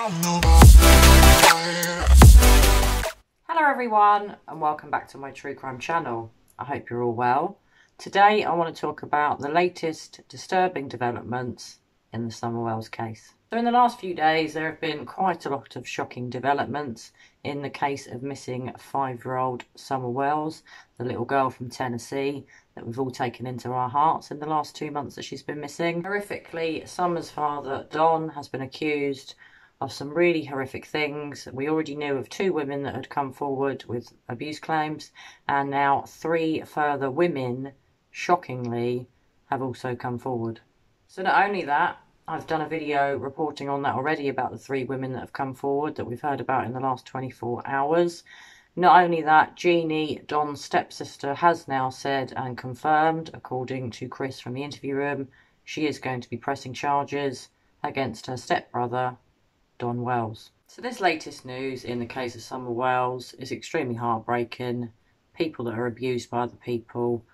Hello everyone and welcome back to my true crime channel. I hope you're all well. Today I want to talk about the latest disturbing developments in the Summer Wells case. So in the last few days there have been quite a lot of shocking developments in the case of missing 5-year-old Summer Wells, the little girl from Tennessee that we've all taken into our hearts in the last 2 months that she's been missing. Horrifically, Summer's father Don has been accused of some really horrific things. We already knew of 2 women that had come forward with abuse claims, and now 3 further women, shockingly, have also come forward. So not only that, I've done a video reporting on that already about the 3 women that have come forward that we've heard about in the last 24 hours. Not only that, Jeannie, Don's stepsister, has now said and confirmed, according to Chris from the interview room, she is going to be pressing charges against her stepbrother, Don Wells. So this latest news in the case of Summer Wells is extremely heartbreaking. People that are abused by other people,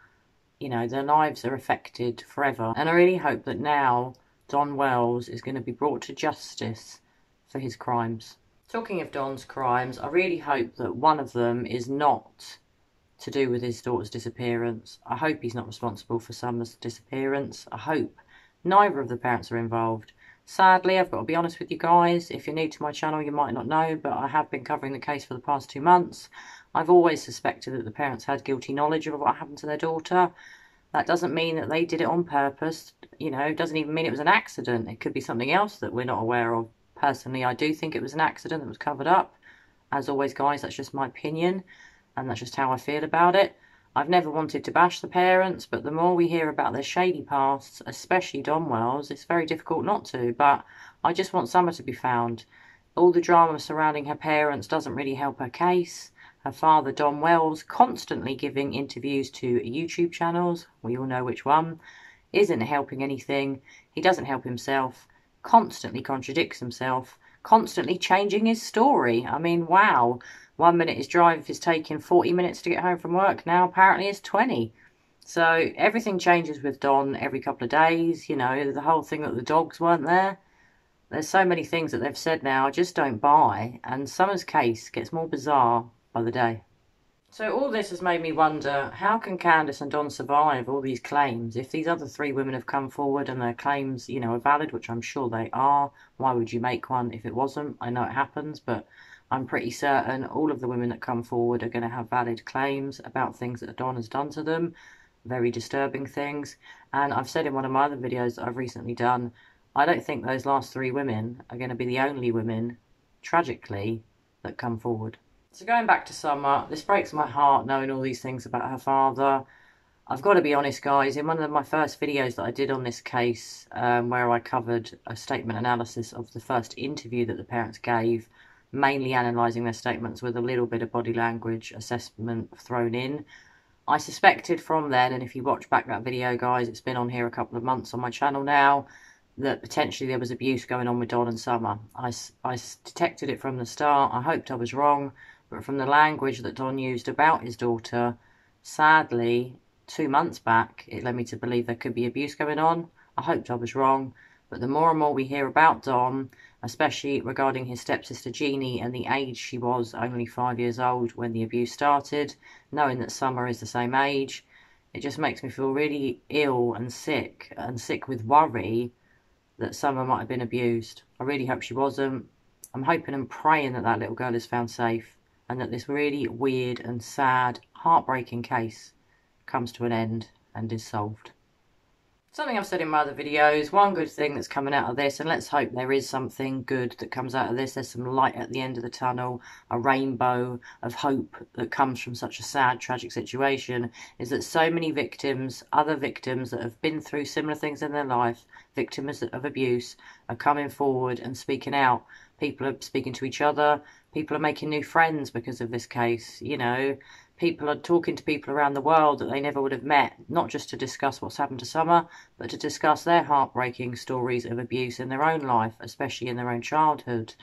you know, their lives are affected forever. And I really hope that now Don Wells is going to be brought to justice for his crimes. Talking of Don's crimes, I really hope that one of them is not to do with his daughter's disappearance. I hope he's not responsible for Summer's disappearance. I hope neither of the parents are involved. Sadly, I've got to be honest with you guys, if you're new to my channel you might not know, but I have been covering the case for the past 2 months. I've always suspected that the parents had guilty knowledge of what happened to their daughter. That doesn't mean that they did it on purpose, you know, it doesn't even mean it was an accident. It could be something else that we're not aware of. Personally, I do think it was an accident that was covered up. As always, guys, that's just my opinion, and that's just how I feel about it. I've never wanted to bash the parents, but the more we hear about their shady pasts, especially Don Wells, it's very difficult not to. But I just want Summer to be found. All the drama surrounding her parents doesn't really help her case. Her father, Don Wells, constantly giving interviews to YouTube channels, we all know which one, isn't helping anything. He doesn't help himself, constantly contradicts himself, constantly changing his story. I mean, wow. 1 minute his drive is taking 40 minutes to get home from work, now apparently it's 20. So everything changes with Don every couple of days, you know, the whole thing that the dogs weren't there. There's so many things that they've said now I just don't buy, and Summer's case gets more bizarre by the day. So all this has made me wonder, how can Candace and Don survive all these claims? If these other 3 women have come forward and their claims, you know, are valid, which I'm sure they are, why would you make one if it wasn't? I know it happens, but I'm pretty certain all of the women that come forward are going to have valid claims about things that Don has done to them, very disturbing things. And I've said in one of my other videos that I've recently done, I don't think those last 3 women are going to be the only women, tragically, that come forward. So going back to Summer, this breaks my heart knowing all these things about her father. I've got to be honest, guys, in one of my first videos that I did on this case, where I covered a statement analysis of the first interview that the parents gave, mainly analysing their statements with a little bit of body language assessment thrown in, I suspected from then, and if you watch back that video, guys, it's been on here a couple of months on my channel now, that potentially there was abuse going on with Don and Summer. I detected it from the start. I hoped I was wrong. But from the language that Don used about his daughter, sadly, 2 months back, it led me to believe there could be abuse going on. I hoped I was wrong. But the more and more we hear about Don, especially regarding his stepsister Jeannie and the age she was, only 5 years old when the abuse started, knowing that Summer is the same age, it just makes me feel really ill and sick with worry that Summer might have been abused. I really hope she wasn't. I'm hoping and praying that that little girl is found safe, and that this really weird and sad, heartbreaking case comes to an end and is solved. Something I've said in my other videos, one good thing that's coming out of this, and let's hope there is something good that comes out of this, there's some light at the end of the tunnel, a rainbow of hope that comes from such a sad, tragic situation, is that so many victims, other victims that have been through similar things in their life, victims of abuse, are coming forward and speaking out. People are speaking to each other, people are making new friends because of this case, you know. People are talking to people around the world that they never would have met, not just to discuss what's happened to Summer, but to discuss their heartbreaking stories of abuse in their own life, especially in their own childhood.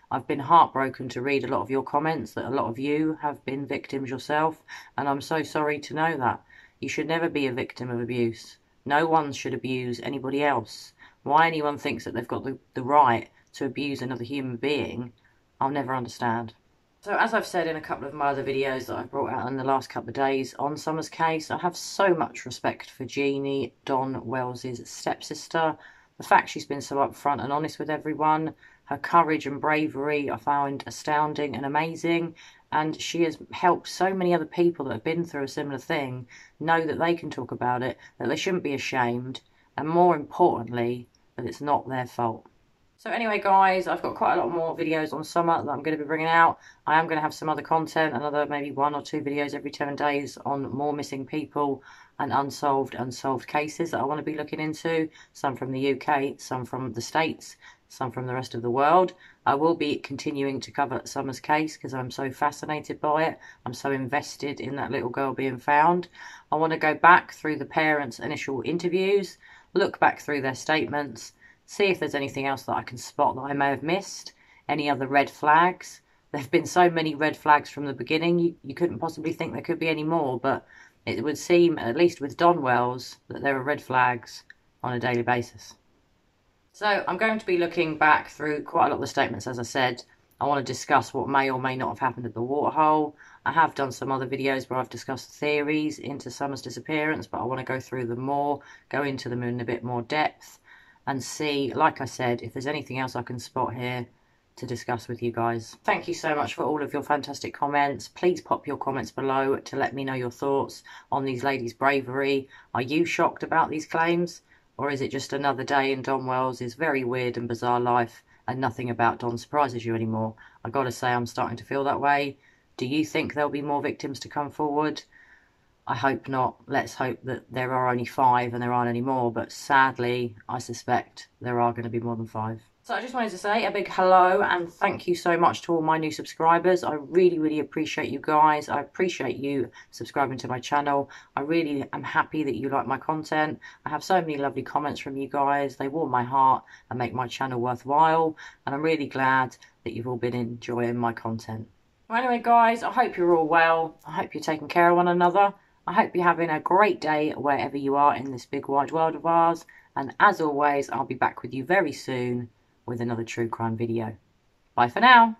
I've been heartbroken to read a lot of your comments that a lot of you have been victims yourself, and I'm so sorry to know that. You should never be a victim of abuse. No one should abuse anybody else. Why anyone thinks that they've got the right to abuse another human being, I'll never understand. So as I've said in a couple of my other videos that I've brought out in the last couple of days on Summer's case, I have so much respect for Jeannie, Don Wells's stepsister. The fact she's been so upfront and honest with everyone, her courage and bravery I found astounding and amazing, and she has helped so many other people that have been through a similar thing know that they can talk about it, that they shouldn't be ashamed, and more importantly, that it's not their fault. So anyway, guys, I've got quite a lot more videos on Summer that I'm going to be bringing out. I am going to have some other content, another maybe 1 or 2 videos every 7 days on more missing people and unsolved cases that I want to be looking into. Some from the UK, some from the States, some from the rest of the world. I will be continuing to cover Summer's case because I'm so fascinated by it. I'm so invested in that little girl being found. I want to go back through the parents' initial interviews, look back through their statements, see if there's anything else that I can spot that I may have missed, any other red flags. There have been so many red flags from the beginning, you couldn't possibly think there could be any more, but it would seem, at least with Don Wells, that there are red flags on a daily basis. So I'm going to be looking back through quite a lot of the statements, as I said. I want to discuss what may or may not have happened at the waterhole. I have done some other videos where I've discussed theories into Summer's disappearance, but I want to go through them more, go into them in a bit more depth, and see, like I said, if there's anything else I can spot here to discuss with you guys. Thank you so much for all of your fantastic comments. Please pop your comments below to let me know your thoughts on these ladies' bravery. Are you shocked about these claims? Or is it just another day in Don Wells's very weird and bizarre life and nothing about Don surprises you anymore? I gotta say, I'm starting to feel that way. Do you think there'll be more victims to come forward? I hope not. Let's hope that there are only 5 and there aren't any more, but sadly, I suspect there are going to be more than 5. So I just wanted to say a big hello and thank you so much to all my new subscribers. I really, really appreciate you guys. I appreciate you subscribing to my channel. I really am happy that you like my content. I have so many lovely comments from you guys. They warm my heart and make my channel worthwhile, and I'm really glad that you've all been enjoying my content. Well, anyway, guys, I hope you're all well. I hope you're taking care of one another. I hope you're having a great day wherever you are in this big wide world of ours. And as always, I'll be back with you very soon with another true crime video. Bye for now.